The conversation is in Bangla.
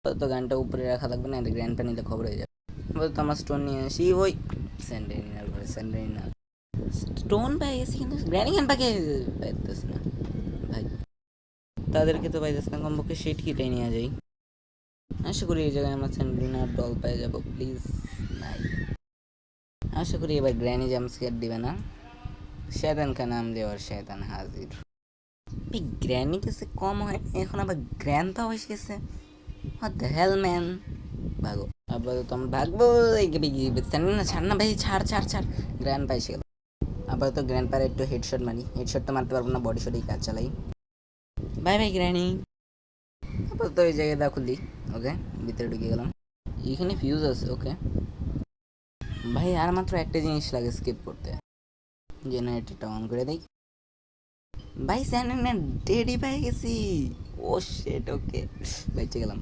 তো গানটা উপরে রাখা লাগবে না, গ্র্যান্ড পা নিলে খবর হয়ে যাবে। তো আমার স্টোন নিয়ে আসি, ওই স্যান্ডেলিনার ঘরে স্যান্ডেলিনা স্টোন পেয়ে গেছি, কিন্তু গ্র্যানি গান পাকে পাইতেছে না ভাই, তাদেরকে তো পাইতেছে না, কমপক্ষে সেই টিকিটাই নিয়ে যাই। আশা করি এই জায়গায় আমার স্যান্ডেলিনার ডল পেয়ে যাবো, প্লিজ। নাই, আশা করি এবার গ্র্যানি জাম্পস্কেয়ার দিবে না। শয়তান কা নাম দেওয়ার শয়তান হাজির। এই গ্র্যানি কিছু কম হয় এখন, আবার গ্র্যান্ড এসে গেছে। What the hell man. ভাগো, আপাতত আমরা ভাগবো। না, ছাড় না ভাই, ছাড় ছাড় ছাড়। গ্র্যান্ড পা এসে গেল। আপাতত গ্র্যান্ড পারে একটু হেডশট মারি, হেডশটটা মারতে পারবো না, বডি শটেই কাজ চালাই। Bye bye granny. আপাতত ওই জায়গাটা খুলি। ওকে, ভিতরে ঢুকে গেলাম। এখানে ফিউজ আছে, ওকে ভাই। আর মাত্র একটা জিনিস লাগে স্কিপ করতে, জেনারেটরটা অন করে দেই। ভাই স্যান্ডেলিনা ডেডি পেয়ে গেছি। ও শিট, ওকে বেঁচে গেলাম।